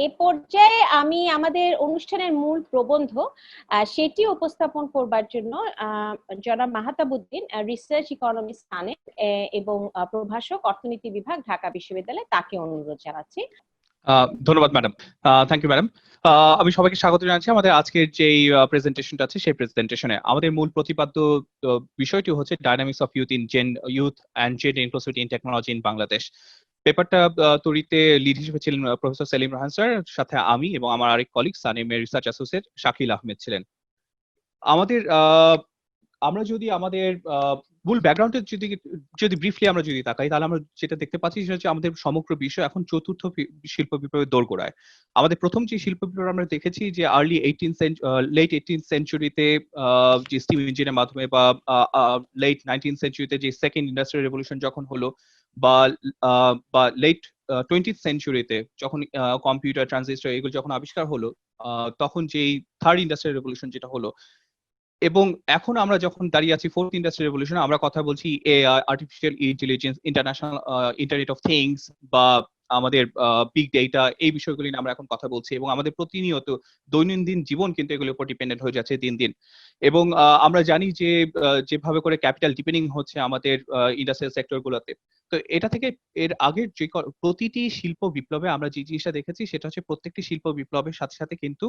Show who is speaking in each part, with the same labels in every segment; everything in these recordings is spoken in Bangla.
Speaker 1: এ পর্যায়ে আমি আমাদের অনুষ্ঠানের মূল প্রবন্ধ সেটি উপস্থাপন করবার জন্য জনাব মাহতাবউদ্দিন, রিসার্চ ইকোনমিক্স কানেক্ট এবং প্রভাষক অর্থনীতি বিভাগ, ঢাকা বিশ্ববিদ্যালয়, তাকে অনুরোধ জানাচ্ছি।
Speaker 2: ধন্যবাদ ম্যাডাম। Thank you madam. আমি সবাইকে স্বাগত জানাচ্ছি আমাদের আজকের যে প্রেজেন্টেশনটা আছে সেই প্রেজেন্টেশনে। আমাদের মূল প্রতিপাদ্য বিষয়টি হচ্ছে dynamics of youth and gender inclusivity in technology in Bangladesh. পেপারটা তৈরিতে লিড হিসেবে ছিলেন প্রফেসর সেলিম রাহান স্যার, সাথে আমি এবং আমার আরেক কলিগ সানিমের রিসার্চ অ্যাসোসিয়েট শাকিল আহমেদ ছিলেন। আমাদের আমরা যদি আমাদের মূল ব্যাকগ্রাউন্ডে যদি ব্রিফলি আমরা যদি তাকাই, তাহলে আমরা যেটা দেখতে পাচ্ছি সেটা হচ্ছে আমাদের সমগ্র বিশ্ব এখন চতুর্থ শিল্প বিপ্লবের দোরগোড়ায়। আমাদের প্রথম যে শিল্প বিপ্লব আমরা দেখেছি যে লেট 18th সেঞ্চুরিতে যে স্টিম ইঞ্জিনের মাধ্যমে, বা লেট 19th সেঞ্চুরিতে যে সেকেন্ড ইন্ডাস্ট্রিয়াল রেভলিউশন যখন হলো, বা লেট 20th সেঞ্চুরিতে যখন কম্পিউটার, ট্রানজিস্টর এগুলো যখন আবিষ্কার হলো, তখন যেই থার্ড ইন্ডাস্ট্রিয়াল রেভলিউশন যেটা হলো, এবং এখন আমরা যখন দাঁড়িয়ে আছি ফোর্থ ইন্ডাস্ট্রিয়াল রেভলিউশন, আমরা কথা বলছি AI, artificial intelligence, international internet of things, বা আমাদের বিগ ডেটা, এই বিষয়গুলি নিয়ে আমরা এখন কথা বলছি। এবং আমাদের প্রতিনিয়ত দৈনন্দিন জীবন কিন্তু এগুলোর উপর ডিপেন্ডেন্ট হয়ে যাচ্ছে দিন দিন। এবং আমরা জানি যে যেভাবে করে ক্যাপিটাল ডিপেন্ডিং হচ্ছে আমাদের ইন্ডাস্ট্রিয়াল সেক্টর গুলোতে। তো এটা থেকে এর আগের যে প্রতিটি শিল্প বিপ্লবে আমরা যে জিনিসটা দেখেছি সেটা হচ্ছে প্রত্যেকটি শিল্প বিপ্লবের সাথে সাথে কিন্তু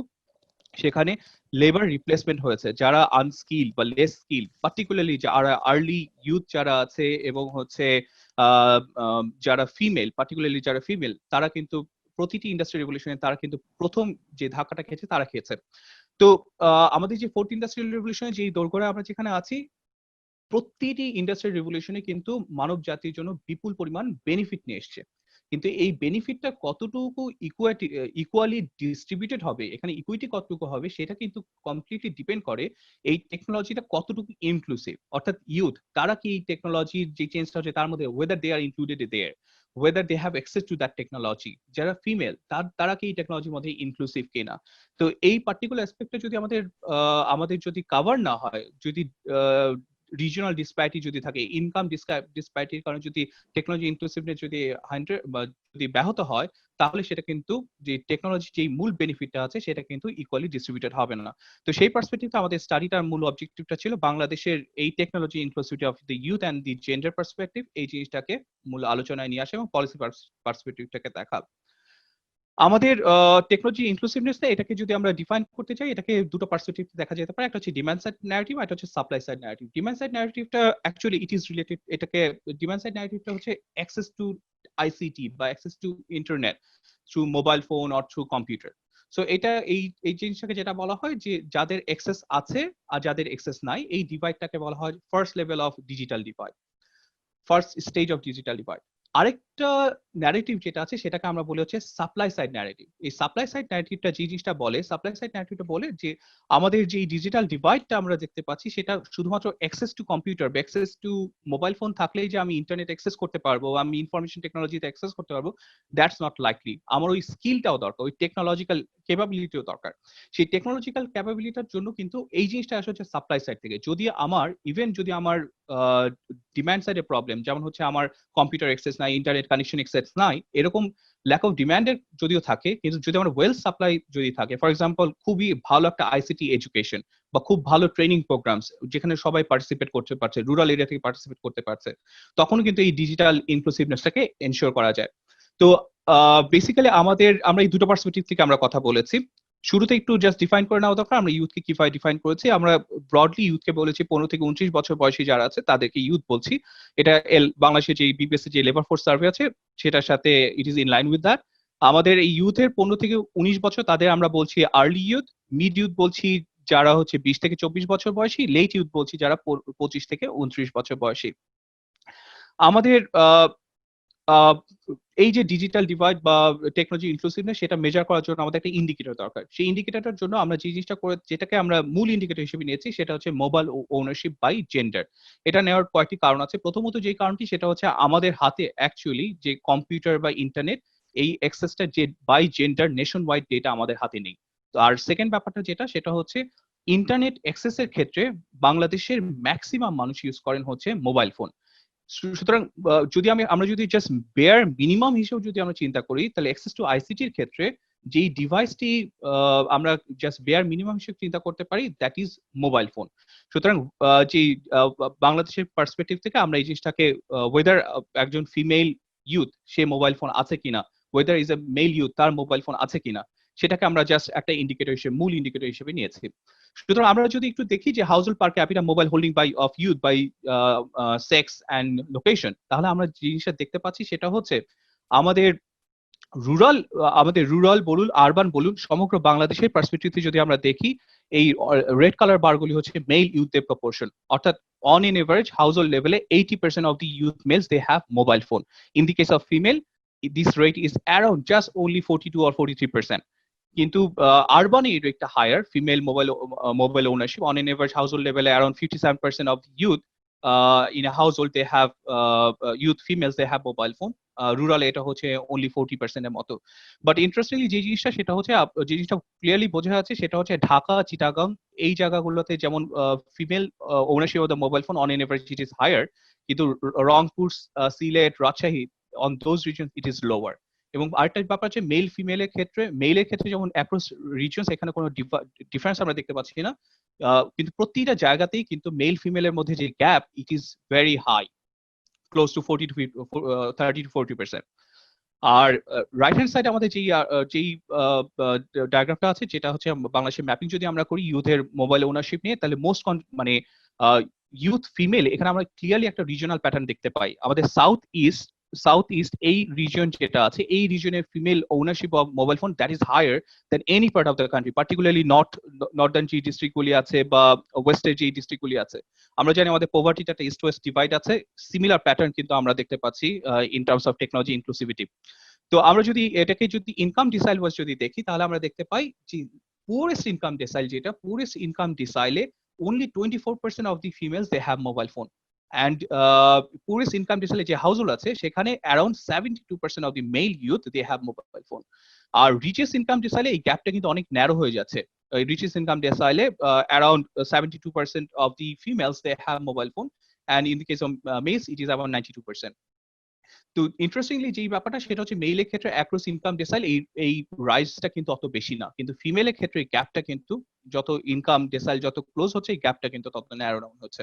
Speaker 2: সেখানে লেবার রিপ্লেসমেন্ট হয়েছে। যারা আনস্কিল বা লেস স্কিল, পার্টিকুলারলি যারা আর্লি ইউথ যারা আছে এবং হচ্ছে যারা ফিমেল, তারা কিন্তু প্রতিটি ইন্ডাস্ট্রি রেভলিউশনে তারা কিন্তু প্রথম যে ধাক্কাটা খেয়েছে তারা খেয়েছে। তো আমাদের যে ফোর্থ ইন্ডাস্ট্রিয়াল রেভলিউশনে যে দোরগোড়ায় আমরা যেখানে আছি, প্রতিটি ইন্ডাস্ট্রিয়াল রেভলিউশনে কিন্তু মানব জাতির জন্য বিপুল পরিমাণ বেনিফিট নিয়ে এসছে। কিন্তু এই বেনিফিটটা কতটুকু ইকুয়ালি ডিস্ট্রিবিউটেড হবে, এখানে ইকুইটি কতটুকু হবে, সেটা কিন্তু কমপ্লিটলি ডিপেন্ড করে এই টেকনোলজিটা কতটুকু ইনক্লুসিভ। অর্থাৎ ইউথ তারা কি এই টেকনোলজির যে চেঞ্জটা হচ্ছে তার মধ্যে whether they are included there, whether they have access to that technology. যারা ফিমেল তারা কি এই টেকনোলজির মধ্যে ইনক্লুসিভ কিনা। তো এই পার্টিকুলার অ্যাসপেক্টটা যদি আমাদের যদি কভার না হয়, যদি রিজিওনাল ডিসপ্যারিটি যদি থাকে, ইনকাম ডিসপ্যারিটির কারণে যদি টেকনোলজি ইনক্লুসিভনেস যদি ব্যাহত হয়, তাহলে সেটা কিন্তু যে টেকনোলজি যে মূল বেনিফিটটা আছে সেটা কিন্তু ইকুয়ালি ডিস্ট্রিবিউটেড হবে না। তো সেই পার্সপেক্টিভে আমাদের স্টাডিটার মূল অবজেক্টিভটা ছিল বাংলাদেশের এই technology inclusivity of the youth and the gender perspective, এই জিনিসটাকে মূল আলোচনায় নিয়ে আসা এবং পলিসি পার্সপেক্টিভটাকে দেখা। আমাদের টেকনোলজি ইনক্লুসিভনেস এটাকে যদি আমরা ডিফাইন করতে চাই, এটাকে দুটো পার্সপেক্টিভ দেখা যেতে পারে। একটা হচ্ছে ডিমান্ড সাইড ন্যারেটিভ, আর একটা হচ্ছে supply side narrative. Demand side ন্যারেটিভটা অ্যাকচুয়ালি ইট ইজ রিলেটেড, এটাকে ডিমান্ড সাইড ন্যারেটিভটা হচ্ছে অ্যাক্সেস টু আইসিটি বা access to internet through mobile phone or through computer. So এটা এই জিনিসটাকে যেটা বলা হয় যে যাদের অ্যাক্সেস আছে আর যাদের অ্যাক্সেস নাই, এই ডিভাইডটাকে বলা হয় first level of digital divide, first stage of digital divide. আরেকটা ন্যারেটিভ যেটা আছে সেটাকে আমরা বলি হচ্ছে সাপ্লাই সাইড ন্যারেটিভ। এই সাপ্লাই সাইড ন্যারেটিভটা যে জিনিসটা বলে, সাপ্লাই সাইড ন্যারেটিভটা বলে যে আমাদের যে ডিজিটাল ডিভাইডটা আমরা দেখতে পাচ্ছি সেটা শুধুমাত্র অ্যাক্সেস টু কম্পিউটার বা অ্যাক্সেস টু মোবাইল ফোন থাকলেই যে আমি ইন্টারনেট অ্যাক্সেস করতে পারবো, আমি ইনফরমেশন টেকনোলজিতে অ্যাক্সেস করতে পারবো, দ্যাটস নট লাইকলি। আমার ওই স্কিলটাও দরকার, ওই টেকনোলজিক্যাল ক্যাপাবিলিটিও দরকার। সেই টেকনোলজিক্যাল ক্যাপাবিলিটির জন্য কিন্তু এই জিনিসটা আসলে হচ্ছে সাপ্লাই সাইড থেকে। যদি আমার ডিমান্ড সাইডে প্রবলেম, যেমন হচ্ছে আমার কম্পিউটার অ্যাক্সেস নাই, ইন্টারনেট কানেকশন অ্যাক্সেস নাই, এরকম ল্যাক অফ ডিমান্ডের যদিও থাকে, কিন্তু যদি আমার ওয়েল সাপ্লাই যদি থাকে, ফর এক্সাম্পল খুবই ভালো একটা আইসিটি এডুকেশন বা খুব ভালো ট্রেনিং প্রোগ্রামস যেখানে সবাই পার্টিসিপেট করতে পারছে, রুরাল এরিয়া থেকে পার্টিসিপেট করতে পারছে, তখন কিন্তু এই ডিজিটাল ইনক্লুসিভনেসটাকে এনশিওর করা যায়। তো বেসিক্যালি আমরা এই দুটো পার্সপেক্টিভ থেকে আমরা কথা বলেছি। শুরুতে একটু জাস্ট ডিফাইন করে নেওয়া দরকার আমরা ইউথকে কিভাবে ডিফাইন করেছি। আমরা ব্রডলি ইউথকে বলেছি 15 থেকে 29 বছর বয়সী যারা আছে তাদেরকে ইউথ বলছি। এটা বাংলাদেশের যে বিবিএস যে লেবার ফোর্স সার্ভে আছে সেটার সাথে it is in line with that. আমাদের এই ইউথের 15 থেকে 19 বছর তাদের আমরা বলছি আর্লি ইউথ, মিড ইউথ বলছি যারা হচ্ছে 20 থেকে 24 বছর বয়সী, লেট ইউথ বলছি যারা 25 থেকে 29 বছর বয়সী। আমাদের এই যে ডিজিটাল ডিভাইড বা টেকনোলজি ইনক্লুসিভনেস সেটা মেজার করার জন্য আমাদের একটা ইন্ডিকেটর দরকার। সেই ইন্ডিকেটরটার জন্য আমরা যে জিনিসটা করে যেটাকে আমরা মূল ইন্ডিকেটর হিসেবে নিয়েছি সেটা হচ্ছে মোবাইল ওনারশিপ বাই জেন্ডার। এটা নেওয়ার কয়েকটি কারণ আছে। প্রথমত যে কারণটি সেটা হচ্ছে আমাদের হাতে অ্যাকচুয়ালি যে কম্পিউটার বা ইন্টারনেট, এই অ্যাক্সেসটা যে by gender nationwide data আমাদের হাতে নেই। তো আর সেকেন্ড ব্যাপারটা যেটা সেটা হচ্ছে ইন্টারনেট অ্যাক্সেসের ক্ষেত্রে বাংলাদেশের ম্যাক্সিমাম মানুষ ইউজ করেন হচ্ছে মোবাইল ফোন। সুতরাং যদি আমরা যদি জাস্ট বেয়ার মিনিমাম হিসেবে যদি আমরা চিন্তা করি, তাহলে অ্যাক্সেস টু আইসিটির ক্ষেত্রে যেই ডিভাইসটি আমরা জাস্ট বেয়ার মিনিমাম হিসেবে চিন্তা করতে পারি, দ্যাট ইজ মোবাইল ফোন। সুতরাং যে বাংলাদেশের পার্সপেক্টিভ থেকে আমরা এই জিনিসটাকে ওয়েদার একজন ফিমেল ইউথ সে মোবাইল ফোন আছে কিনা, whether is a male youth তার মোবাইল ফোন আছে কিনা, সেটাকে আমরা জাস্ট একটা ইন্ডিকেটর হিসেবে, মূল ইন্ডিকেটর হিসেবে নিয়েছি। সুতরাং আমরা যদি একটু দেখি যে household per capita mobile holding by of youth by sex and location, তাহলে আমরা জিনিসটা দেখতে পাচ্ছি সেটা হচ্ছে আমাদের রুরাল বলুন, আরবান বলুন, সমগ্র বাংলাদেশের পার্সপেক্টিভে যদি আমরা দেখি, এই রেড কালার বারগুলি হচ্ছে মেল ইউথদের প্রপোর্শন, অর্থাৎ অন ইন এভারেজ হাউসহোল্ড লেভেলে 80% of the youth males they have mobile phone. In the case of female, this rate is around just only 42 or 43%. কিন্তু আরবানে এই রেটটা higher, female mobile ownership on an average household লেভেলে around 57% of the youth in a household they have youth females they have mobile phone. Rural এটা হচ্ছে only 40% এর মতো। বাট ইন্টারেস্টিংলি যে জিনিসটা সেটা হচ্ছে যে জিনিসটা ক্লিয়ারলি বোঝা যাচ্ছে সেটা হচ্ছে ঢাকা, চিটাগাং এই জায়গাগুলোতে যেমন female ownership of the mobile phone on an average it is higher, কিন্তু Rangpur, Sylhet, Rajshahi on those reasons it is lower. এবং আরেকটা ব্যাপার হচ্ছে মেলের ক্ষেত্রে যেমন অ্যাক্রস রিজনস এখানে কোনো ডিফারেন্স আমরা দেখতে পাচ্ছি না, কিন্তু প্রতিটা জায়গাতেই কিন্তু মেল ফিমেলের মধ্যে যে gap it is very high, close to 30 to 40%। আর রাইট হ্যান্ড সাইড আমাদের যেই ডায়াগ্রামটা আছে, যেটা হচ্ছে বাংলাদেশের ম্যাপিং যদি আমরা করি ইউথের মোবাইল ওনারশিপ নিয়ে, তাহলে মোস্ট মানে ইউথ ফিমেল এখানে আমরা ক্লিয়ারলি একটা রিজিওনাল প্যাটার্ন দেখতে পাই। আমাদের সাউথ ইস্ট এই রিজন যেটা আছে, এই রিজনের female ownership of mobile phone that is higher than any part of the country, particularly northern যে ডিস্ট্রিক্টগুলি আছে বা ওয়েস্টের যে ডিস্ট্রিক্টগুলি আছে। আমরা জানি আমাদের পভার্টিটা একটা ইস্ট ওয়েস্ট ডিভাইড আছে, সিমিলার প্যাটার্ন কিন্তু আমরা দেখতে পাচ্ছি in terms of technology inclusivity. তো আমরা যদি এটাকে যদি ইনকাম ডিসাইল ওয়াইজ যদি দেখি, তাহলে আমরা দেখতে পাই যে পুরেস্ট income ডিসাইলে only 24% of the females they have mobile phone, and poorest income decile যে হাউসহোল্ড আছে সেখানে around 72% of the male youth they have mobile phone. R richest income decile এই গ্যাপটা কিন্তু অনেক ন্যারো হয়ে যাচ্ছে। richest income decile around 72% of the females they have mobile phone, and in the case of males it is about 92%. তো ইন্টারেস্টিংলি যেই ব্যাপারটা সেটা হচ্ছে মেইলের ক্ষেত্রে অ্যাক্রস ইনকাম ডেসাইল এই রাইজটা কিন্তু অত বেশি না, কিন্তু ফিমেলের ক্ষেত্রে এই গ্যাপটা কিন্তু যত ইনকাম ডেসাইল যত ক্লোজ হচ্ছে এই গ্যাপটা কিন্তু তত ন্যারো ডাউন হচ্ছে।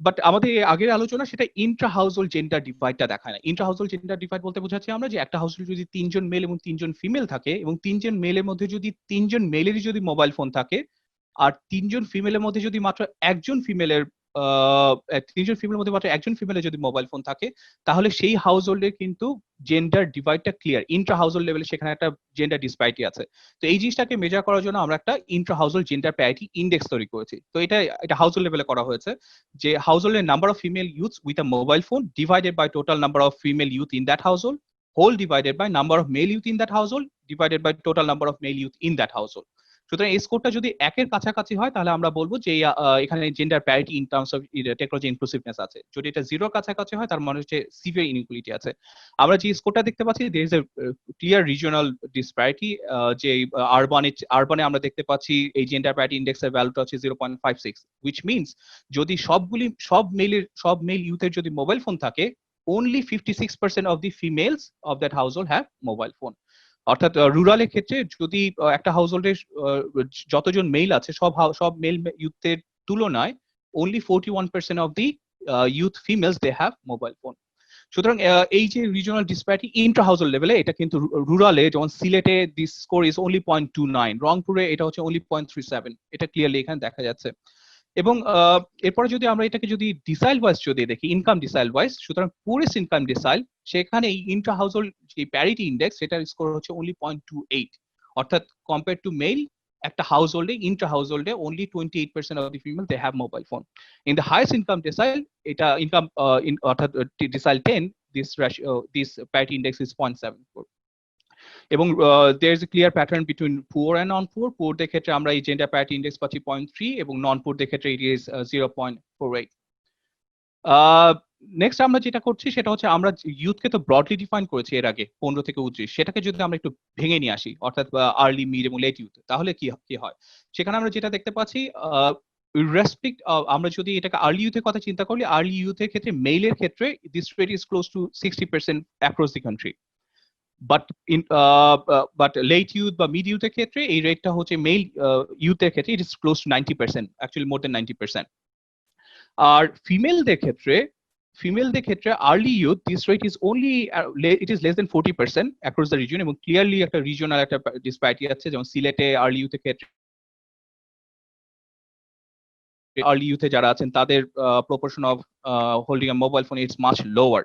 Speaker 2: বাট আমাদের আগের আলোচনা সেটা ইন্ট্রা হাউসহোল্ড জেন্ডার ডিভাইডটা দেখায় না। ইন্ট্রা হাউসহোল্ড জেন্ডার ডিভাইড বলতে বোঝাচ্ছি আমরা যে একটা হাউসহোল্ড যদি 3জন মেল এবং 3জন ফিমেল থাকে, এবং 3জন মেলের মধ্যে যদি 3জন মেলেরই যদি মোবাইল ফোন থাকে, আর 3জন ফিমেলের মধ্যে যদি মাত্র একজন ফিমেলের মধ্যে মাত্র একজন ফিমেলের যদি মোবাইল ফোন থাকে, তাহলে সেই হাউসহোল্ডের কিন্তু জেন্ডার ডিভাইডটা ক্লিয়ার। ইন্ট্রা হাউসহোল্ড লেভেলে সেখানে একটা জেন্ডার ডিসপ্যারিটি আছে। তো এই জিনিসটাকে মেজার করার জন্য আমরা একটা intra household gender parity index তৈরি করেছি। তো এটা হাউসহোল্ড লেভেলে করা হয়েছে, যে হাউসহোল্ডের number of female youths with a mobile phone divided by total number of female youth in that household, whole divided by number of male youth in that household divided by total number of male youth in that household. সুতরাং এই স্কোরটা যদি একের কাছাকাছি হয় তাহলে আমরা বলবো যে এখানে gender parity in terms of technology inclusiveness আছে। যদি এটা 0 কাছাকাছি হয় তার মানে হচ্ছে সিভিয়ার ইনইকুয়ালিটি আছে। আমরা যে স্কোরটা দেখতে পাচ্ছি there is a clear regional disparity, যে আরবানে আমরা দেখতে পাচ্ছি এই জেন্ডার প্যারিটি ইন্ডেক্সের ভ্যালুটা হচ্ছে 0.56, হুইচ মিনস যদি সব মেল ইউথের যদি মোবাইল ফোন থাকে, only 56% of the females of that household have mobile phone. অর্থাৎ রুরালের ক্ষেত্রে যদি একটা হাউসহোল্ডের যতজন মেল আছে সব মেল ইউথের তুলনায় only 41% of the youth females they have mobile phone. সুতরাং এই যে রিজিওনাল ডিসপ্যারিটি ইন্ট্রা হাউসহোল্ড লেভেলে, এটা কিন্তু রুরালে যেমন সিলেটে দিস স্কোর ইজ only 0.29, রংপুরে এটা হচ্ছে only 0.37, এটা ক্লিয়ারলি এখানে দেখা যাচ্ছে। এবং এরপরে যদি আমরা এটাকে যদি ডিসাইল ওয়াইজ যদি দেখি, ইনকাম ডিসাইল ওয়াইজ, সুতরাং পুরেস্ট ইনকাম ডিসাইল সেখানে এই ইন্ট্রা হাউসহোল্ড যে প্যারিটি ইন্ডেক্স সেটার স্কোর হচ্ছে only 0.28, অর্থাৎ কম্পেয়ার টু মেল একটা হাউসহোল্ডে Intra হাউসহোল্ডে only 28% of the female they have mobile phone. In the highest income decile, এটা ইনকাম অর্থাৎ ডিসাইল 10, this parity index is 0.74. এবং there is a clear pattern between poor and non-poor. poor দের ক্ষেত্রে আমরা এই জেন্ডার প্যারিটি ইন্ডেক্স পাচ্ছি 0.3 এবং non-poor দের ক্ষেত্রে it is 0.48. নেক্সট আমরা যেটা করছি সেটা হচ্ছে আমরা ইউথকে তো ব্রডলি ডিফাইন করেছি এর আগে 15 থেকে 29, সেটাকে যদি আমরা একটু ভেঙে নিয়ে আসি, অর্থাৎ আর্লি, মিড এবং লেট ইউথ, তাহলে কি হয় সেখানে আমরা যেটা দেখতে পাচ্ছি, আমরা যদি এটাকে আর্লি ইউথের কথা চিন্তা করি, আর্লি ইউথের ক্ষেত্রে মেইলের ক্ষেত্রে this rate is close two 60% across the country. But but let youth বা মিড ইউথের ক্ষেত্রে এই রেটটা হচ্ছে মেল ইউথের ক্ষেত্রে ইট ইস ক্লোজ টু 90%, অ্যাকচুয়ালি মোর দেন 90%। আর ফিমেলদের ক্ষেত্রে early youth this rate is only it is less then 40% across the reason, এবং ক্লিয়ারলি একটা রিজনাল একটা ডিসপ্যারিটি আছে, যেমন সিলেটে আর্লি ইউথের ক্ষেত্রে আর্লি ইউথে যারা আছেন তাদের proportion of holding a mobile phone is much lower.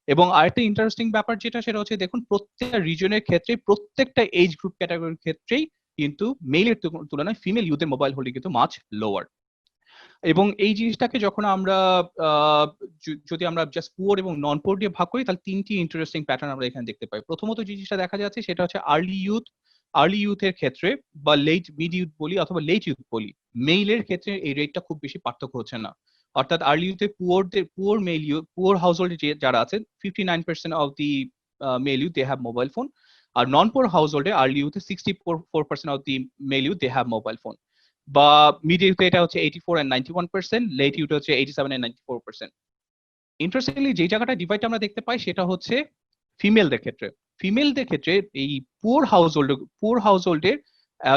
Speaker 2: এবং আরেকটা ইন্টারেস্টিং ব্যাপার যেটা, সেটা হচ্ছে দেখুন প্রত্যেকটা রিজনের ক্ষেত্রে প্রত্যেকটা এজ গ্রুপ ক্যাটাগরির ক্ষেত্রেই কিন্তু মেলের তুলনায় ফিমেল ইউথের মোবাইল হোল্ডিং কিন্তু মাচ লোয়ার। এবং এই জিনিসটাকে যখন আমরা যদি আমরা জাস্ট পুয়ার এবং নন পুয়ার দিয়ে ভাগ করি, তাহলে তিনটি ইন্টারেস্টিং প্যাটার্ন আমরা এখানে দেখতে পাই। প্রথমত যে জিনিসটা দেখা যাচ্ছে সেটা হচ্ছে আর্লি ইউথের ক্ষেত্রে বা লেট মিড ইউথ বলি অথবা লেট ইউথ বলি, মেইলের ক্ষেত্রে এই রেটটা খুব বেশি পার্থক্য হচ্ছে না। অর্থাৎ আর্লি ইউথে পুয়ার হাউস হোল্ডে যারা আছেন 59% of the male youth they have mobile phone, আর নন পুয়ার হাউস হোল্ডে আর্লি ইউথে 64% of the male youth they have mobile phone. বা মিড ইউথে এটা হচ্ছে 84 and 91%, লেট ইউথে হচ্ছে 87 and 94%। ইন্টারেস্টিংলি যে জায়গাটা ডিভাইড আমরা দেখতে পাই সেটা হচ্ছে ফিমেলদের ক্ষেত্রে এই পুয়ার হাউস হোল্ডের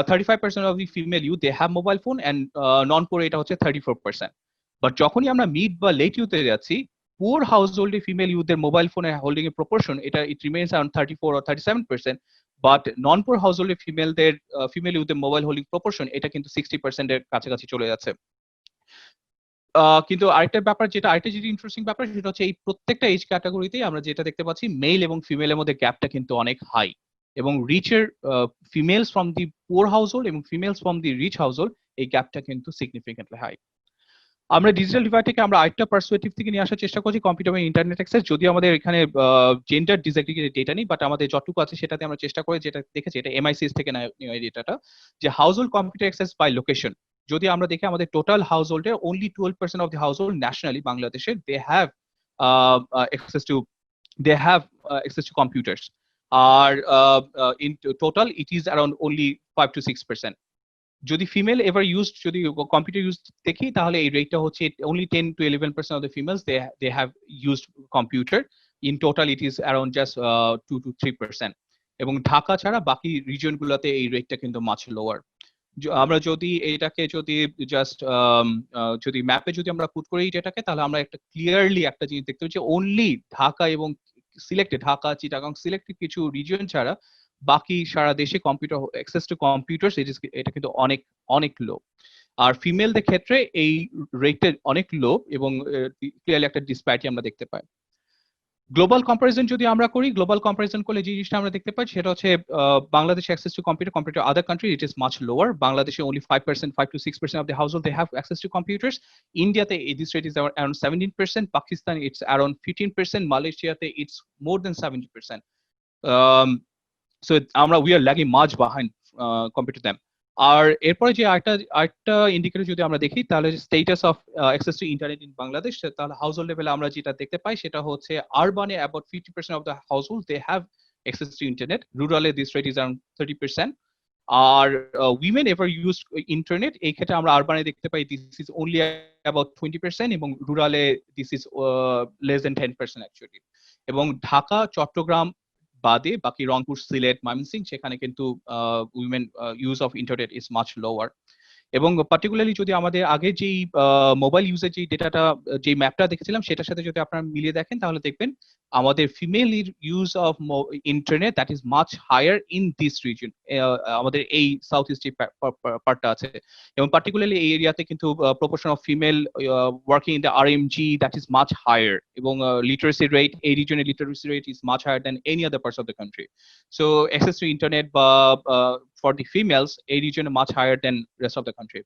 Speaker 2: 35% of the female youth they have mobile phone, and non poor এটা হচ্ছে 34%। বাট যখনই আমরা মিড বা লেট ইউথে যাচ্ছি, পুয়ার হাউস হোল্ডে ফিমেল ইউথদের মোবাইল ফোনের হোল্ডিং এর proportion it remains around 34 or 37%, but non poor house হোল্ডে ফিমেল ইউথদের মোবাইল হোল্ডিং প্রপোর্শন এটা কিন্তু 60% এর কাছাকাছি চলে যাচ্ছে। কিন্তু আরেকটা যেটা ইন্টারেস্টিং ব্যাপার সেটা হচ্ছে এই প্রত্যেকটা এজ ক্যাটাগরিতেই আমরা যেটা দেখতে পাচ্ছি, মেল এবং ফিমেলের মধ্যে গ্যাপটা কিন্তু অনেক হাই, এবং রিচের females from the poor household এবং females from the rich household এই গ্যাপটা কিন্তু সিগনিফিকেন্টলি হাই। আমরা ডিজিটাল ডিভাইড থেকে আমরা আরেকটা পার্সপেক্টিভ থেকে নিয়ে আসার চেষ্টা করছি, কম্পিউটার এবং ইন্টারনেট অ্যাক্সেস। যদি আমাদের এখানে জেন্ডার ডিসএগ্রিগেটেড ডেটা নেই, বাট আমাদের যতটুকু আছে সেটাতে আমরা চেষ্টা করি, যেটা দেখেছি এটা এমআইসিএস থেকে নেওয়া এই ডেটাটা, যে household computer access by location. যদি আমরা দেখি আমাদের টোটাল হাউস হোল্ডে only 12% of the household nationally বাংলাদেশে they have access to computers, আর in total it is around only 5 to 6%। যদি ফিমেল এভার ইউজড যদি কম্পিউটার ইউজ দেখি, তাহলে এই রেটটা হচ্ছে only 10 to 11% of the females they have used computer. In total it is around just 2 to 3%, এবং ঢাকা ছাড়া বাকি রিজন গুলোতে এই রেটটা কিন্তু মাছ লোয়ার। আমরা যদি এটাকে জাস্ট যদি ম্যাপে যদি আমরা পুট করি এটাকে, তাহলে আমরা একটা ক্লিয়ারলি একটা জিনিস দেখতে পাচ্ছি, অনলি ঢাকা এবং ঢাকা, চিটাগাং, সিলেক্টেড কিছু রিজন ছাড়া বাকি সারা দেশে কম্পিউটার অ্যাক্সেস টু কম্পিউটার এটা কিন্তু অনেক অনেক লো। আর ফিমেলদের ক্ষেত্রে এই রেটটা অনেক লো, এবং ক্লিয়ারলি একটা ডিসপ্যারিটি আমরা দেখতে পাই। গ্লোবাল কম্পারিজন যদি আমরা করি, গ্লোবাল কম্পারিজন করলে যে জিনিসটা আমরা দেখতে পাই সেটা হচ্ছে Bangladesh access to computer other country it is much lower. বাংলাদেশে only 5 to 6% of the household they have access to computers. Indiaতে this rate is around 17%, Pakistan it's around 15%, Malaysiaতে it's more than 70%. So we are lagging much behind compared to them. আর এরপরে যে আরেকটা ইন্ডিকেটর যদি আমরা দেখি, তাহলে status of access to internet in Bangladesh, তাহলে হাউস হোল্ড লেভেলে আমরা যেটা দেখতে পাই সেটা হচ্ছে আরবানে about 50% of the household they have access to internet, রুরালে দিস রেট ইজ অ্যারাউন্ড 30%। আর উইমেন এভার ইউজ ইন্টারনেট, এই ক্ষেত্রে আমরা আরবানে দেখতে পাই দিস ইজ অনলি অ্যাবাউট 20%, এবং রুরালে this is less than 10% actually. এবং ঢাকা, চট্টগ্রাম বাদে বাকি রংপুর, সিলেট, ময়মনসিংহ সেখানে কিন্তু women use of internet is much lower. এবং পার্টিকুলারলি যদি আমাদের আগে যেই মোবাইল ইউজের যে ডেটাটা, যে ম্যাপটা দেখেছিলাম সেটার সাথে যদি আপনারা মিলিয়ে দেখেন, তাহলে দেখবেন আমাদের female use of internet that is much higher in this region, আমাদের এই সাউথ ইস্ট পার্টটা আছে, এবং পার্টিকুলারলি এই এরিয়াতে কিন্তু proportion of female working in the RMG that is much higher, এবং লিটারেসি রেট, এই রিজনের literacy rate is much higher than any other parts of the country. So access to internet বা for the females এই রিজনে much higher than rest of the country.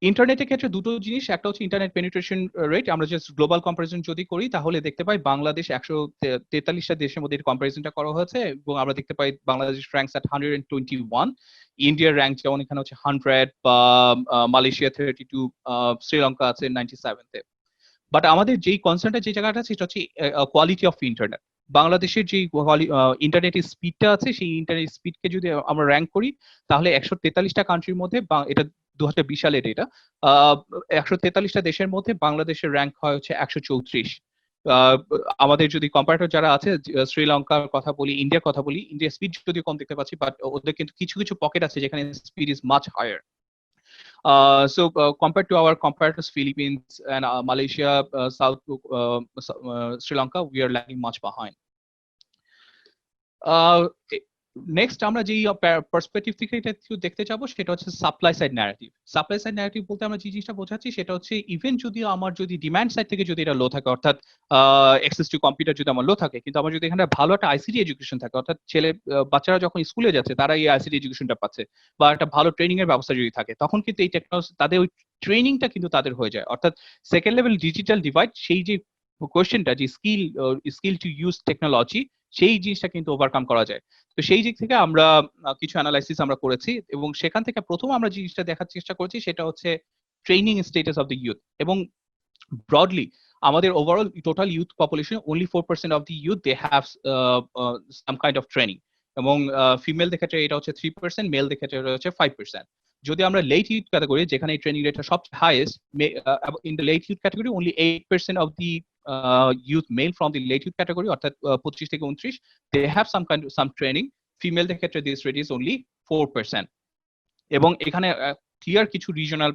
Speaker 2: ইন্টারনেটের ক্ষেত্রে দুটো জিনিস, একটা হচ্ছে ইন্টারনেট পেনিট্রেশন রেট। আমরা জাস্ট গ্লোবাল কম্পারিজন যদি করি তাহলে দেখতে পাই বাংলাদেশ 143টা দেশের মধ্যে কম্পারিজনটা করা হয়েছে, এবং আমরা দেখতে পাই বাংলাদেশ র্যাঙ্কস at 121, ইন্ডিয়ার র্যাঙ্ক যেমন এখানে হচ্ছে 100, বা মালয়েশিয়া 32, শ্রীলঙ্কা আছে 97-তে। বাট আমাদের যেই কনসার্নটা যে জায়গাটা আছে সেটা হচ্ছে কোয়ালিটি অফ ইন্টারনেট। বাংলাদেশের যে ইন্টারনেটের স্পিডটা আছে, সেই ইন্টারনেট স্পিডকে যদি আমরা র্যাঙ্ক করি, তাহলে 143টা কান্ট্রির মধ্যে, এটা 2020 সালের ডেটা, 143টা দেশের মধ্যে বাংলাদেশের র্যাঙ্ক হয় হচ্ছে 134। আমাদের যদি কম্পারেটর যারা আছে শ্রীলঙ্কার কথা বলি, ইন্ডিয়ার কথা বলি, ইন্ডিয়ার স্পিড যদিও কম দেখতে পাচ্ছি, বাট ওদের কিন্তু কিছু কিছু পকেট আছে যেখানে speed is much higher. So compared to our competitors, Philippines and Malaysia, Sri Lanka, we are lagging much behind. Next আমরা যে পার্সপেক্টিভ থেকে এটা একটু দেখতে যাবো সেটা হচ্ছে supply side narrative. Supply side narrative বলতে আমরা যে জিনিসটা বোঝাচ্ছি সেটা হচ্ছে ইভেন যদি আমার যদি ডিমান্ড সাইড থেকে যদি এটা লো থাকে, অর্থাৎ অ্যাক্সেস টু কম্পিউটার যদি আমার লো থাকে, কিন্তু আমার যদি এখানে ভালো একটা আইসিটি এডুকেশন থাকে, অর্থাৎ বাচ্চারা যখন স্কুলে যাচ্ছে তারা এই আইসিটি এডুকেশনটা পাচ্ছে, বা একটা ভালো ট্রেনিং এর ব্যবস্থা যদি থাকে, তখন কিন্তু এই টেকনোলজি তাদের ওই ট্রেনিংটা কিন্তু তাদের হয়ে যায়. অর্থাৎ সেকেন্ড লেভেল ডিজিটাল ডিভাইড, সেই যে কোয়েশ্চেনটা যে স্কিল টু ইউজ টেকনোলজি, সেই জিনিসটা কিন্তু ওভারকাম করা যায়. তো সেই দিক থেকে আমরা কিছু অ্যানালাইসিস আমরা করেছি, এবং সেখান থেকে প্রথম আমরা জিনিসটা দেখার চেষ্টা করেছি সেটা হচ্ছে training status of the youth. এবং ব্রডলি আমাদের overall total youth population only 4% of the youth they have some kind of training, এবং ফিমেলদের ক্ষেত্রে এটা হচ্ছে 3%, মেলদের ক্ষেত্রে এটা হচ্ছে 5%. যদি আমরা লেট ইউথ ক্যাটাগরি, যেখানে এই ট্রেনিং রেটটা সবচেয়ে highest, in the late youth category only 8% of the youth male from the late youth category, অর্থাৎ 25 থেকে 29, they have some training. ফিমেলদের ক্ষেত্রে this rate is only 4%. এবং এখানে ক্লিয়ার কিছু রিজনাল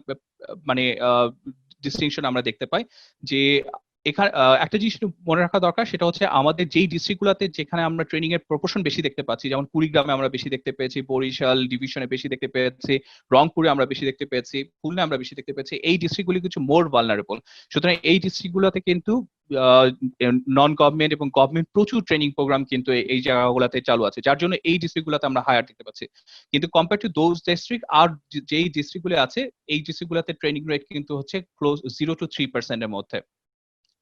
Speaker 2: মানে ডিস্টিংশন আমরা দেখতে পাই, যে এখানে একটা জিনিস মনে রাখা দরকার, সেটা হচ্ছে আমাদের যেই ডিস্ট্রিক্টগুলোতে যেখানে আমরা ট্রেনিং এর প্রপোর্শন বেশি দেখতে পাচ্ছি, যেমন কুড়িগ্রামে আমরা বেশি দেখতে পেয়েছি, বরিশাল ডিভিশনে বেশি দেখতে পেয়েছি, রংপুরে আমরা বেশি দেখতে পেয়েছি, খুলনা আমরা বেশি দেখতে পেয়েছি, এই ডিস্ট্রিক্টগুলি কিছু মোর ভালনারেবল. সুতরাং এই ডিস্ট্রিক্টগুলোতে কিন্তু নন গভর্নমেন্ট এবং গভর্নমেন্ট প্রচুর ট্রেনিং প্রোগ্রাম কিন্তু এই জায়গাগুলোতে চালু আছে, যার জন্য এই ডিস্ট্রিক্টগুলোতে আমরা হায়ার দেখতে পাচ্ছি. কিন্তু কম্পেয়ার টু দোজ ডিস্ট্রিক্ট, আর যেই ডিস্ট্রিক্টগুলো আছে এই ডিস্ট্রিক্টগুলোতে ট্রেনিং রেট কিন্তু হচ্ছে ক্লোজ 0 to 3% এর মধ্যে,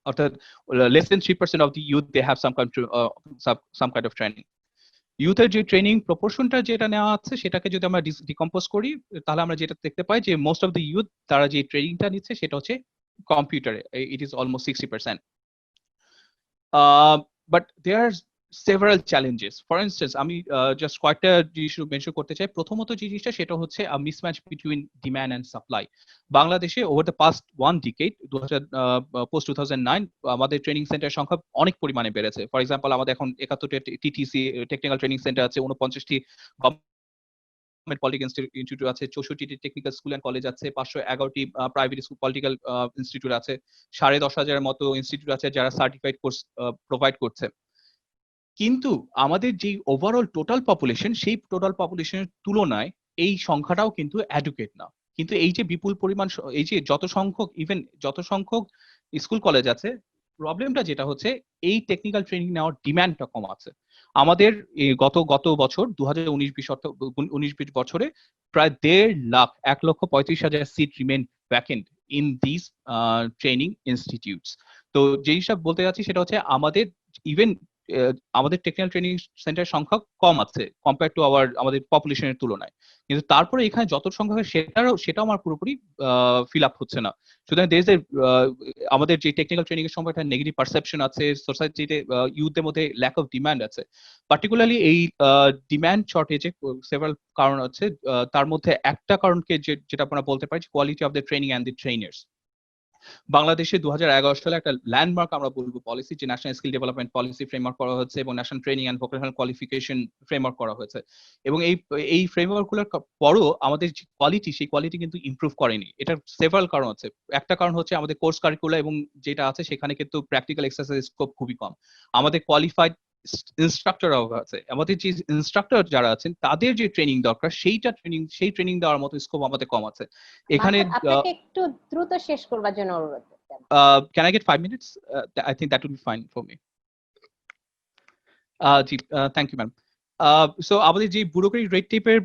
Speaker 2: অর্থাৎ less than 3% of the youth they have some kind of training. ইউথের যে ট্রেনিং প্রপোর্শনটা যেটা নেওয়া আছে সেটাকে যদি আমরা ডিকম্পোজ করি, তাহলে আমরা যেটা দেখতে পাই যে মোস্ট অফ দ্য ইউথ তারা যে ট্রেনিংটা নিচ্ছে সেটা হচ্ছে কম্পিউটারে, it is almost 60%. But there are several challenges. For instance, আমি just কয়েকটা জিনিস মেনশন করতে চাই. প্রথমত যে জিনিসটা সেটা হচ্ছে a mismatch between demand and supply. বাংলাদেশে over the past one decade, post 2009, আমাদের ট্রেনিং সেন্টার সংখ্যা অনেক পরিমাণে বেড়েছে. ফর এক্সাম্পল, আমাদের এখন 71টি টিটিসি টেকনিক্যাল ট্রেনিং সেন্টার আছে, 49টি পলিটিক্যাল ইনস্টিটিউট আছে, 64টি টেকনিক্যাল স্কুল এন্ড কলেজ আছে, 511টি প্রাইভেট স্কুল পলিটিক্যাল ইনস্টিটিউট আছে, 10,500 মতো ইনস্টিটিউট আছে যারা সার্টিফাইড কোর্স প্রোভাইড করছে. কিন্তু আমাদের যে ওভারঅল টোটাল পপুলেশন, সেই টোটাল পপুলেশনের তুলনায় এই সংখ্যাটাও কিন্তু অ্যাডুকেট না. কিন্তু এই যে বিপুল পরিমাণ, এই যে যত সংখ্যক স্কুল কলেজ আছে, প্রবলেমটা যেটা হচ্ছে এই টেকনিক্যাল ট্রেনিং নেওয়ার ডিমান্ডটা কম আছে. আমাদের গত বছর 2019-20 বছরে প্রায় 1,35,000 seat remain vacant in this training institutes. তো যে জিনিসটা বলতে যাচ্ছি সেটা হচ্ছে আমাদের ইভেন আমাদের টেকনিক্যাল ট্রেনিং সেন্টার সংখ্যা কম আছে কম্পেয়ার টু আমাদের পপুলেশনের তুলনায়, কিন্তু তারপরে এখানে যত সংখ্যা সেটাও আমার পুরোপুরি ফিল আপ হচ্ছে না. সুতরাং আমাদের যে টেকনিক্যাল ট্রেনিং এর সম্পর্কে একটা নেগেটিভ পারসেপশন আছে সোসাইটিতে, ইউথদের মধ্যে ল্যাক অফ ডিমান্ড আছে. পার্টিকুলারলি এই ডিমান্ড শর্টেজে সেভারাল কারণ আছে. তার মধ্যে একটা কারণকে যেটা আপনারা বলতে পারি, quality of the training and the trainers. বাংলাদেশে 2011 সালে একটা ল্যান্ডমার্ক আমরা বলবো পলিসি, যে national skill development policy framework করা হয়েছে এবং national training and vocational qualification framework করা হয়েছে. এবং এই ফ্রেমওয়ার্ক গুলোর পরও আমাদের যে কোয়ালিটি, সেই কোয়ালিটি কিন্তু ইমপ্রুভ করেনি. এটার সেভারাল কারণ আছে. একটা কারণ হচ্ছে আমাদের কোর্স কারিকুলাম এবং যেটা আছে সেখানে কিন্তু প্র্যাকটিক্যাল এক্সারসাইজ স্কোপ খুবই কম. আমাদের কোয়ালিফাইড ইনস্ট্রাক্টর আছে, আমাদের যে ইনস্ট্রাক্টর যারা আছেন তাদের যে ট্রেনিং দরকার সেই ট্রেনিং দেওয়ার মতো স্কোপ আমাদের কম আছে. এখানে
Speaker 1: আপনাকে একটু দ্রুত শেষ করবার জন্য অনুরোধ.
Speaker 2: Can I get 5 minutes? I think that would be fine for me. Thank you, ma'am. So আমাদের যে ব্যুরোক্রেটিক রেড টেপের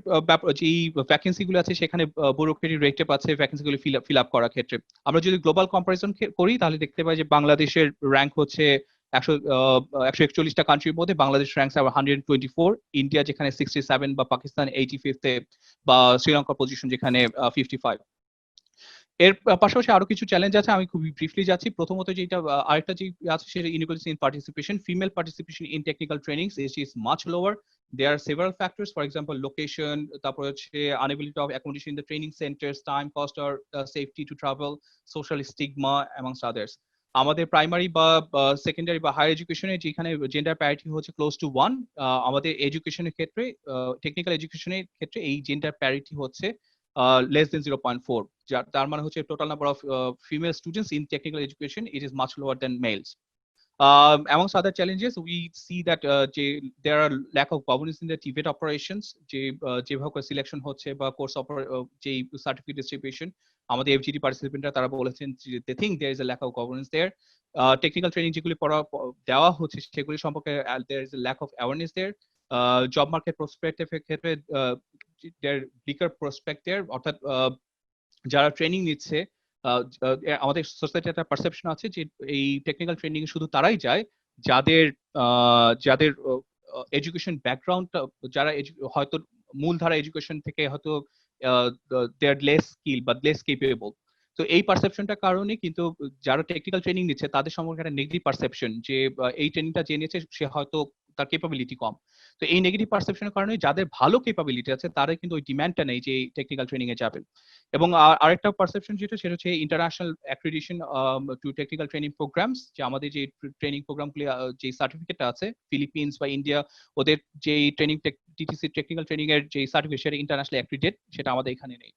Speaker 2: যে ভ্যাকেন্সি গুলো আছে, সেখানে ব্যুরোক্রেটিক রেড টেপ আছে ভ্যাকেন্সি গুলো ফিল আপ করার ক্ষেত্রে. আমরা যদি গ্লোবাল কম্পারিজন করি তাহলে দেখতে পাই যে বাংলাদেশের র্যাঙ্ক হচ্ছে 141টা কান্ট্রির মধ্যে বাংলাদেশ র্যাঙ্কস 124, ইন্ডিয়া যেখানে 67, বা পাকিস্তান 85th, বা শ্রীলঙ্কার পজিশন যেখানে 55. এর পাশাপাশি আরো কিছু চ্যালেঞ্জ আছে, আমি খুব ব্রিফলি যাচ্ছি. প্রথমত যেটা আরেকটা যে আছে সেটা inequality in participation. Female participation in technical trainings is much lower. There are several factors, for example location, তারপর হচ্ছে unavailability of accommodation in the training centers, time, cost or safety to travel, social stigma amongst others. আমাদের প্রাইমারি বা সেকেন্ডারি বা হায়ার এডুকেশনে যেখানে জেন্ডার প্যারিটি হচ্ছে ক্লোজ টু 1, আমাদের এডুকেশনের ক্ষেত্রে টেকনিক্যাল এডুকেশনের ক্ষেত্রে এই জেন্ডার প্যারিটি হচ্ছে less than 0.4, তার মানে হচ্ছে total number of female students in technical education it is much lower than males. Amongst other challenges, we see that there are lack of governance in the TVET operations, যেভাবে সিলেকশন হচ্ছে বা কোর্স যে সার্টিফিকেট ডিস্ট্রিবিউশন, আমাদের এফজিডি পার্টিসিপেন্টরা তারা বলেছেন যে they think there is a lack of governance there. Technical training যেগুলি দেওয়া হচ্ছে সেগুলি সম্পর্কে there is a lack of awareness there. Job market প্রসপেক্টিভের ক্ষেত্রে there weaker prospect there, অর্থাৎ যারা ট্রেনিং নিচ্ছে আমাদের সোসাইটির একটা পারসেপশন আছে যে এই টেকনিক্যাল ট্রেনিং শুধু তারাই যায় যাদের যাদের এডুকেশন ব্যাকগ্রাউন্ডটা, যারা হয়তো মূলধারা এডুকেশন থেকে হয়তো দে আর লেস স্কিল বা লেস কেপেবল। তো এই পারসেপশনটার কারণে কিন্তু যারা টেকনিক্যাল ট্রেনিং নিচ্ছে তাদের সম্পর্কে একটা নেগেটিভ পারসেপশন যে এই ট্রেনিংটা যে নিয়েছে সে হয়তো তার ক্যাপাবিলিটি কম। তো এই নেগেটিভ পারসেপশনের কারণে যাদের ভালো ক্যাপাবিলিটি আছে তারা কিন্তু ওই ডিমান্ডটা নেই যে টেকনিক্যাল ট্রেনিং এ যাবেন। এবং আরেকটা পারসেপশন যেটা সেটা হচ্ছে international accreditation two technical training programs, যে আমাদের যে ট্রেনিং প্রোগ্রামগুলি যে সার্টিফিকেটটা আছে ফিলিপিন্স বা ইন্ডিয়া, ওদের যে ট্রেনিং টিটিসি টেকনিক্যাল ট্রেনিং এর যে সার্টিফিকেট সেটা ইন্টারন্যাশনাল অ্যাক্রিডিটেড, সেটা আমাদের এখানে নেই।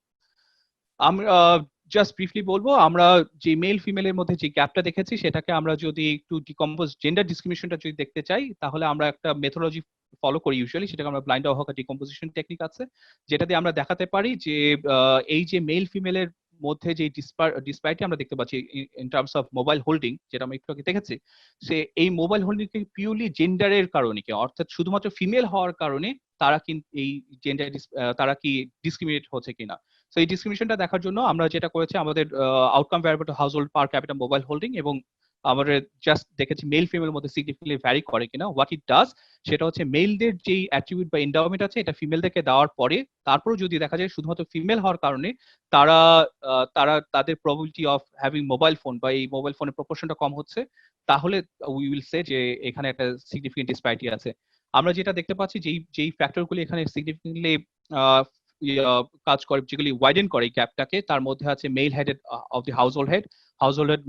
Speaker 2: আমরা জাস্ট ব্রিফলি বলবো, আমরা যে মেল ফিমেলের মধ্যে যে গ্যাপটা দেখেছি সেটাকে আমরা যদি একটু ডিকম্পোজ জেন্ডার ডিসক্রিমিনেশনটা যদি দেখতে চাই তাহলে আমরা একটা মেথোলজি ফলো করি ইউজুয়ালি, সেটাকে আমরা ব্লাইন্ড অহকা ডিকম্পোজিশন টেকনিক আছে, যেটা দিয়ে আমরা দেখাতে পারি যে এই যে মেল ফিমেলের মধ্যে যে ডিসপ্যারিটি আমরা দেখতে পাচ্ছি in terms of mobile holding, যেটা আমরা একটু আগে দেখেছি, সে এই মোবাইল হোল্ডিং কে পিওরলি জেন্ডারের কারণে কি, অর্থাৎ শুধুমাত্র ফিমেল হওয়ার কারণে তারা কিন্তু এই জেন্ডার তারা কি ডিসক্রিমিনেট হচ্ছে কিনা। তো এই ডিসক্রিমিনেশনটা দেখার জন্য আমরা যেটা করেছি, আমাদের আউটকাম ভ্যারিয়েবল হাউস হোল্ড পার ক্যাপিটা মোবাইল হোল্ডিং, এবং আমাদের জাস্ট দেখেছি মেল ফিমেলের মধ্যে সিগনিফিকেন্টলি ভ্যারি করে কিনা। হোয়াট ইট ডাজ সেটা হচ্ছে মেলদের যেই অ্যাট্রিবিউট বা এন্ডাওমেন্ট আছে এটা ফিমেলদেরকে দেওয়ার পরে তারপরেও যদি দেখা যায় শুধুমাত্র ফিমেল হওয়ার কারণে তারা তাদের probability of having mobile phone বা এই মোবাইল ফোনের প্রপোর্শনটা কম হচ্ছে, তাহলে উই উইল সে যে এখানে একটা সিগনিফিকেন্ট ডিসপ্যারিটি আছে। আমরা যেটা দেখতে পাচ্ছি যেই ফ্যাক্টরগুলি এখানে সিগনিফিকেন্টলি কাজ করে, যেগুলি ওয়াইডেন করে গ্যাপটাকে, তার মধ্যে আছে male headed of the household head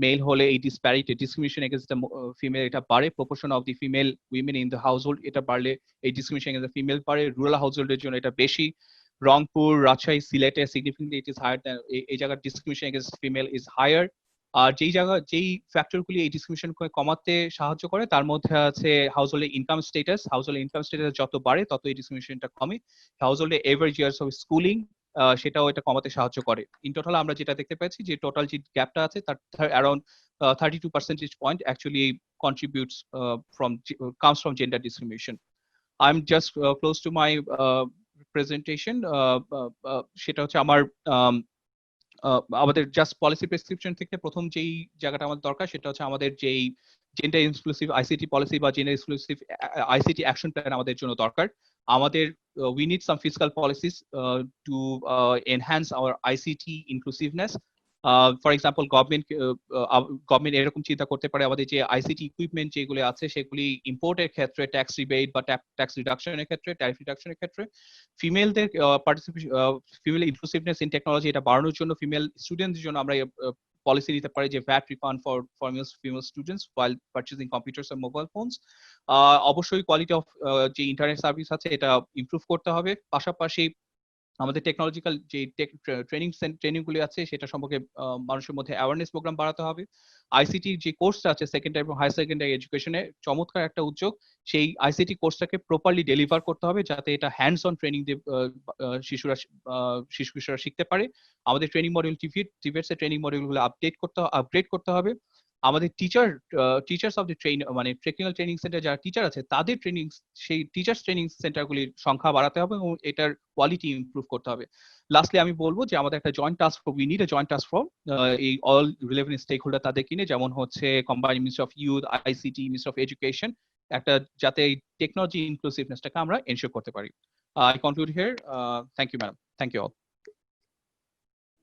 Speaker 2: male হলে এই disparity discrimination against the female এটা বাড়ে, proportion of the female women in the household এটা বাড়লে এই ডিসক্রিমিনেশন এগেইনস্ট দ্য ফিমেল বাড়ে। রুরাল হাউসহোল্ডের জন্য এটা বেশি, রংপুর, রাজশাহী, সিলেটে significantly it is higher than, এই জায়গার discrimination against female is higher. আর যেই ফ্যাক্টরগুলি এই ডিসক্রিমিনেশন কমাতে সাহায্য করে তার মধ্যে আছে হাউসহোল্ডের ইনকাম স্ট্যাটাস যত বাড়ে তত এই ডিসক্রিমিনেশনটা কমে। হাউসহোল্ডে এভারেজ ইয়ার্স অফ স্কুলিং সেটাও এটা কমাতে সাহায্য করে। ইন টোটাল আমরা যেটা দেখতে পাচ্ছি যে টোটাল যে গ্যাপটা আছে তার around 32 percentage point actually contributes comes from gender discrimination. I'm just close to my presentation. সেটা হচ্ছে আমার আমাদের জাস্ট পলিসি প্রেসক্রিপশন থেকে প্রথম যেই জায়গাটা আমাদের দরকার সেটা হচ্ছে আমাদের যেই জেন্ডার ইনক্লুসিভ আইসিটি পলিসি বা gender inclusive ICT action plan আমাদের জন্য দরকার। আমাদের we need some fiscal policies to enhance our ICT inclusiveness. For example, government এরকম চিন্তা করতে পারে আমাদের যে আইসিটি ইকুইপমেন্ট যেগুলো আছে সেগুলি ইম্পোর্টের ক্ষেত্রে ট্যাক্স রিবেট বা ট্যাক্স রিডাকশনের ক্ষেত্রে, ট্যারিফ রিডাকশনের ক্ষেত্রে ফিমেলদের participation, female inclusiveness in technology এটা বাড়ানোর জন্য ফিমেল স্টুডেন্টদের জন্য আমরা পলিসি নিতে পারি যে VAT refund for female students while purchasing computers and mobile phones. অবশ্যই কোয়ালিটি অফ যে ইন্টারনেট সার্ভিস আছে এটা ইমপ্রুভ করতে হবে। পাশাপাশি আমাদের টেকনোলজিক্যাল যে ট্রেনিংগুলি আছে সেটা সম্পর্কে মানুষের মধ্যে অ্যাওয়ারনেস প্রোগ্রাম বাড়াতে হবে। আইসিটি যে কোর্সটা আছে সেকেন্ডারি এবং হায়ার সেকেন্ডারি এডুকেশনে চমৎকার একটা উদ্যোগ, সেই আইসিটি কোর্সটাকে প্রপারলি ডেলিভার করতে হবে যাতে এটা হ্যান্ডস অন ট্রেনিং দিয়ে শিশু কিশোররা শিখতে পারে। আমাদের ট্রেনিং মডিউল টিভিএস এর ট্রেনিং মডিউলগুলো আপগ্রেড করতে হবে। আমাদের টিচার্স অফ দ্য মানে টেকনিক্যাল ট্রেনিং সেন্টার যারা টিচার আছে তাদের ট্রেনিং, সেই টিচার্স ট্রেনিং সেন্টারগুলির সংখ্যা বাড়াতে হবে এবং এটার কোয়ালিটি ইমপ্রুভ করতে হবে। লাস্টলি আমি বলবো যে আমাদের একটা joint task force, we need a joint task force, এই অল রিলেভেন্ট স্টেক হোল্ডার তাদের কিনে, যেমন হচ্ছে combined ministry of youth, ICT, ministry of education, একটা যাতে এই টেকনোলজি ইনক্লুসিভনেসটাকে আমরা এনশিওর করতে পারি। I conclude here. Thank you, madam. Thank you all.